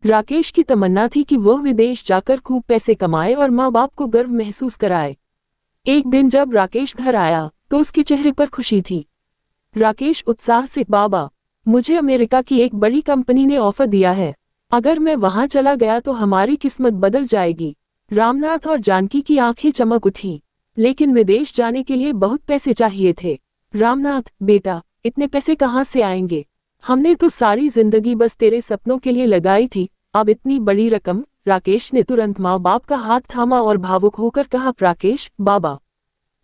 राकेश की तमन्ना थी कि वह विदेश जाकर खूब पैसे कमाए और माँ बाप को गर्व महसूस कराए। एक दिन जब राकेश घर आया तो उसके चेहरे पर खुशी थी। राकेश उत्साह से, बाबा, मुझे अमेरिका की एक बड़ी कंपनी ने ऑफर दिया है। अगर मैं वहां चला गया तो हमारी किस्मत बदल जाएगी। रामनाथ और जानकी की आंखें चमक उठी। लेकिन विदेश जाने के लिए बहुत पैसे चाहिए थे। रामनाथ, बेटा, इतने पैसे कहाँ से आएंगे? हमने तो सारी जिंदगी बस तेरे सपनों के लिए लगाई थी, अब इतनी बड़ी रकम? राकेश ने तुरंत माँ बाप का हाथ थामा और भावुक होकर कहा, राकेश, बाबा,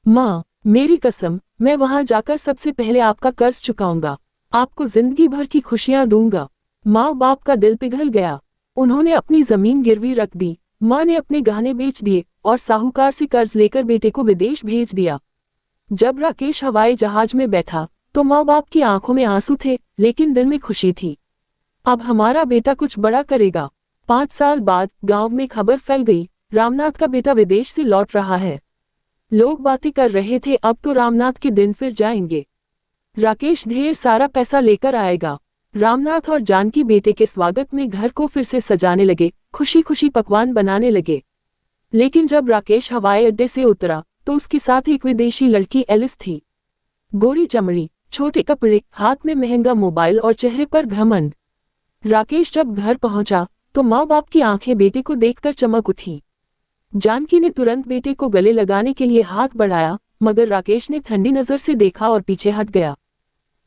माँ, मेरी कसम, मैं वहां जाकर सबसे पहले आपका कर्ज चुकाऊंगा, आपको जिंदगी भर की खुशियां दूंगा। माँ बाप का दिल पिघल गया। उन्होंने अपनी जमीन गिरवी रख दी, माँ ने अपने गहने बेच दिए और साहूकार से कर्ज लेकर बेटे को विदेश भेज दिया। जब राकेश हवाई जहाज में बैठा तो माँ बाप की आंखों में आंसू थे, लेकिन दिल में खुशी थी। अब हमारा बेटा कुछ बड़ा करेगा। 5 साल बाद गांव में खबर फैल गई, रामनाथ का बेटा विदेश से लौट रहा है। लोग बातें कर रहे थे, अब तो रामनाथ के दिन फिर जाएंगे। राकेश ढेर सारा पैसा लेकर आएगा। रामनाथ और जानकी बेटे के स्वागत में घर को फिर से सजाने लगे, खुशी खुशी पकवान बनाने लगे। लेकिन जब राकेश हवाई अड्डे से उतरा तो उसके साथ एक विदेशी लड़की एलिस थी। गोरी चमड़ी, छोटे कपड़े, हाथ में महंगा मोबाइल और चेहरे पर घमंड। राकेश जब घर पहुंचा तो माँ बाप की आंखें बेटे को देखकर चमक उठी। जानकी ने तुरंत बेटे को गले लगाने के लिए हाथ बढ़ाया, मगर राकेश ने ठंडी नजर से देखा और पीछे हट गया।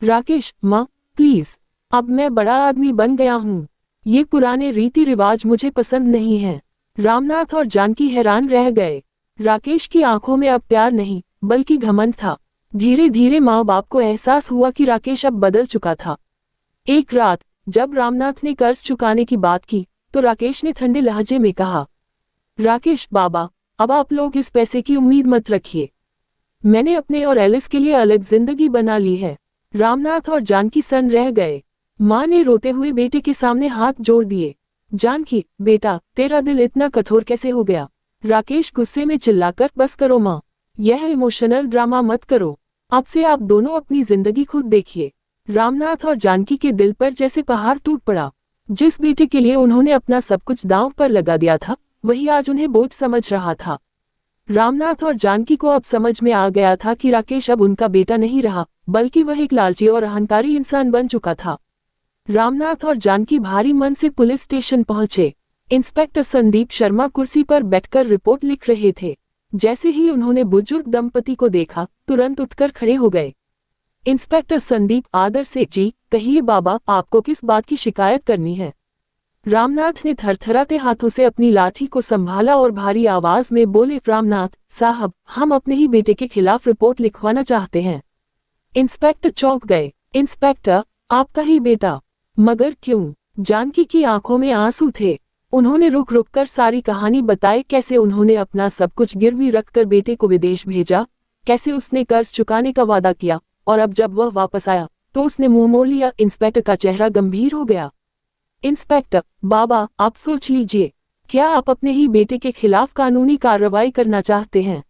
राकेश, माँ, प्लीज, अब मैं बड़ा आदमी बन गया हूँ, ये पुराने रीति रिवाज मुझे पसंद नहीं है। रामनाथ और जानकी हैरान रह गए। राकेश की आंखों में अब प्यार नहीं बल्कि घमंड था। धीरे धीरे माँ बाप को एहसास हुआ कि राकेश अब बदल चुका था। एक रात जब रामनाथ ने कर्ज चुकाने की बात की तो राकेश ने ठंडे लहजे में कहा, राकेश बाबा, अब आप लोग इस पैसे की उम्मीद मत रखिए। मैंने अपने और एलिस के लिए अलग जिंदगी बना ली है। रामनाथ और जानकी सन्न रह गए। माँ ने रोते हुए बेटे के सामने हाथ जोड़ दिए। जानकी, बेटा, तेरा दिल इतना कठोर कैसे हो गया? राकेश गुस्से में चिल्लाकर, बस करो माँ, यह इमोशनल ड्रामा मत करो। अब से आप दोनों अपनी जिंदगी खुद देखिए। रामनाथ और जानकी के दिल पर जैसे पहाड़ टूट पड़ा। जिस बेटे के लिए उन्होंने अपना सब कुछ दांव पर लगा दिया था, वही आज उन्हें बोझ समझ रहा था। रामनाथ और जानकी को अब समझ में आ गया था कि राकेश अब उनका बेटा नहीं रहा, बल्कि वह एक लालची और अहंकारी इंसान बन चुका था। रामनाथ और जानकी भारी मन से पुलिस स्टेशन पहुंचे। इंस्पेक्टर संदीप शर्मा कुर्सी पर बैठकर रिपोर्ट लिख रहे थे। जैसे ही उन्होंने बुजुर्ग दंपति को देखा, तुरंत उठकर खड़े हो गए। इंस्पेक्टर संदीप आदर से, जी कहिए बाबा, आपको किस बात की शिकायत करनी है? रामनाथ ने थरथराते हाथों से अपनी लाठी को संभाला और भारी आवाज में बोले, रामनाथ साहब, हम अपने ही बेटे के खिलाफ रिपोर्ट लिखवाना चाहते हैं। इंस्पेक्टर चौंक गए। इंस्पेक्टर, आपका ही बेटा? मगर क्यों? जानकी की आंखों में आंसू थे। उन्होंने रुक रुक कर सारी कहानी बताई, कैसे उन्होंने अपना सब कुछ गिरवी रखकर बेटे को विदेश भेजा, कैसे उसने कर्ज चुकाने का वादा किया और अब जब वह वापस आया तो उसने मुंह मोड़ लिया। इंस्पेक्टर का चेहरा गंभीर हो गया। इंस्पेक्टर, बाबा, आप सोच लीजिए, क्या आप अपने ही बेटे के खिलाफ कानूनी कार्रवाई करना चाहते हैं?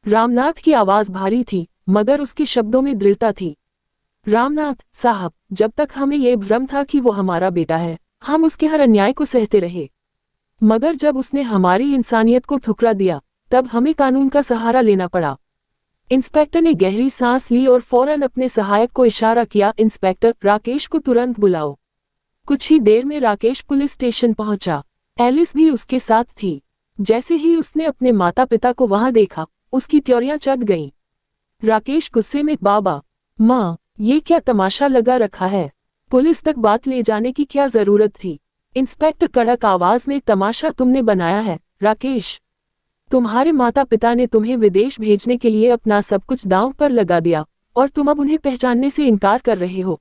रामनाथ की आवाज भारी थी, मगर उसके शब्दों में दृढ़ता थी। रामनाथ साहब, जब तक हमें यह भ्रम था कि वो हमारा बेटा है, हम उसके हर अन्याय को सहते रहे। मगर जब उसने हमारी इंसानियत को ठुकरा दिया, तब हमें कानून का सहारा लेना पड़ा। इंस्पेक्टर ने गहरी सांस ली और फौरन अपने सहायक को इशारा किया, इंस्पेक्टर, राकेश को तुरंत बुलाओ। कुछ ही देर में राकेश पुलिस स्टेशन पहुंचा। एलिस भी उसके साथ थी। जैसे ही उसने अपने माता पिता को वहां देखा, उसकी त्योरियां चढ़ गईं। राकेश गुस्से में, बाबा, माँ, ये क्या तमाशा लगा रखा है? पुलिस तक बात ले जाने की क्या जरूरत थी? इंस्पेक्टर कड़क आवाज में, तमाशा तुमने बनाया है राकेश। तुम्हारे माता पिता ने तुम्हें विदेश भेजने के लिए अपना सब कुछ दांव पर लगा दिया और तुम अब उन्हें पहचानने से इनकार कर रहे हो।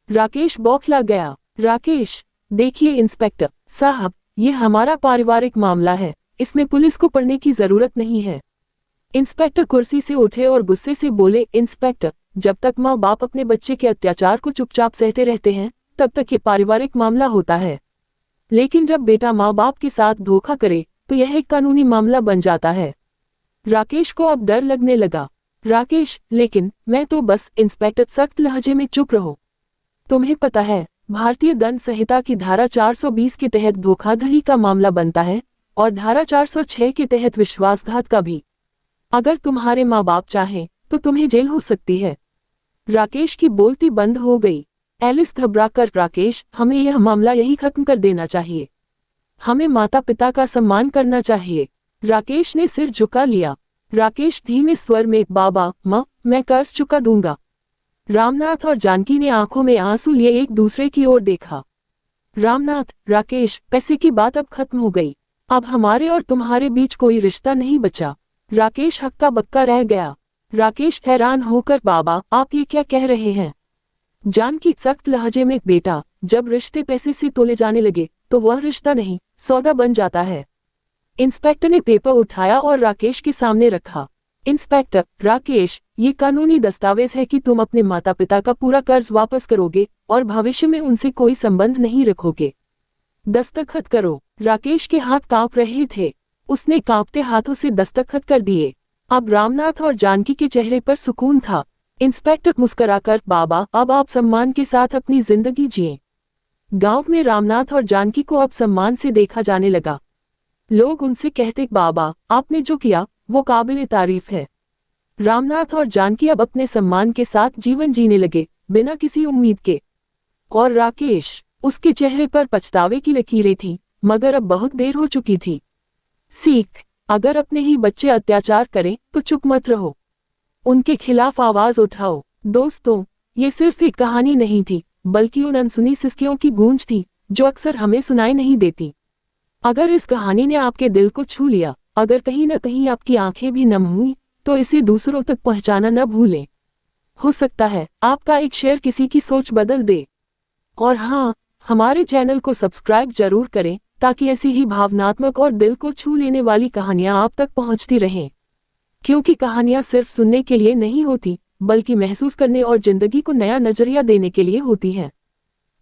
राकेश बौखला गया। राकेश, देखिए इंस्पेक्टर साहब, ये हमारा पारिवारिक मामला है, इसमें पुलिस को पढ़ने की जरूरत नहीं है। इंस्पेक्टर कुर्सी से उठे और गुस्से से बोले, इंस्पेक्टर, जब तक माँ बाप अपने बच्चे के अत्याचार को चुपचाप सहते रहते हैं, तब तक ये पारिवारिक मामला होता है। लेकिन जब बेटा माँ बाप के साथ धोखा करे तो यह एक कानूनी मामला बन जाता है। राकेश को अब डर लगने लगा। राकेश, लेकिन मैं तो बस, इंस्पेक्टर सख्त लहजे में, चुप रहो। तुम्हें पता है भारतीय दंड संहिता की धारा 420 के तहत धोखाधड़ी का मामला बनता है और धारा 406 के तहत विश्वासघात का भी। अगर तुम्हारे माँ बाप चाहें तो तुम्हें जेल हो सकती है। राकेश की बोलती बंद हो गई। एलिस घबराकर, राकेश, हमें यह मामला यही खत्म कर देना चाहिए। हमें माता पिता का सम्मान करना चाहिए। राकेश ने सिर झुका लिया। राकेश धीमे स्वर में, बाबा, माँ, मैं कर्ज चुका दूंगा। रामनाथ और जानकी ने आंखों में आंसू लिए एक दूसरे की ओर देखा। रामनाथ, राकेश, पैसे की बात अब खत्म हो गई। अब हमारे और तुम्हारे बीच कोई रिश्ता नहीं बचा। राकेश हक्का बक्का रह गया। राकेश हैरान होकर, बाबा, आप ये क्या कह रहे हैं? जानकी सख्त लहजे में, बेटा, जब रिश्ते पैसे से तोले जाने लगे तो वह रिश्ता नहीं, सौदा बन जाता है। इंस्पेक्टर ने पेपर उठाया और राकेश के सामने रखा। इंस्पेक्टर, राकेश, ये कानूनी दस्तावेज है कि तुम अपने माता पिता का पूरा कर्ज वापस करोगे और भविष्य में उनसे कोई संबंध नहीं रखोगे। दस्तखत करो। राकेश के हाथ कांप रहे थे। उसने कांपते हाथों से दस्तखत कर दिए। अब रामनाथ और जानकी के चेहरे पर सुकून था। इंस्पेक्टर मुस्कुराकर, बाबा, अब आप सम्मान के साथ अपनी जिंदगी जिए। गांव में रामनाथ और जानकी को अब सम्मान से देखा जाने लगा। लोग उनसे कहते, बाबा, आपने जो किया वो काबिल तारीफ है। रामनाथ और जानकी अब अपने सम्मान के साथ जीवन जीने लगे, बिना किसी उम्मीद के। और राकेश, उसके चेहरे पर पछतावे की लकीरें थीं, मगर अब बहुत देर हो चुकी थी। सीख, अगर अपने ही बच्चे अत्याचार करें तो चुप मत रहो, उनके खिलाफ आवाज उठाओ। दोस्तों, ये सिर्फ एक कहानी नहीं थी, बल्कि उन अनसुनी सिसकियों की गूंज थी जो अक्सर हमें सुनाई नहीं देती। अगर इस कहानी ने आपके दिल को छू लिया, अगर कहीं न कहीं आपकी आंखें भी नम हुई, तो इसे दूसरों तक पहुंचाना न भूलें। हो सकता है आपका एक शेयर किसी की सोच बदल दे। और हाँ, हमारे चैनल को सब्सक्राइब जरूर करें ताकि ऐसी ही भावनात्मक और दिल को छू लेने वाली कहानियां आप तक पहुंचती रहें। क्योंकि कहानियां सिर्फ सुनने के लिए नहीं होती, बल्कि महसूस करने और जिंदगी को नया नजरिया देने के लिए होती हैं।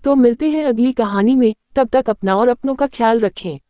तो मिलते हैं अगली कहानी में, तब तक अपना और अपनों का ख्याल रखें।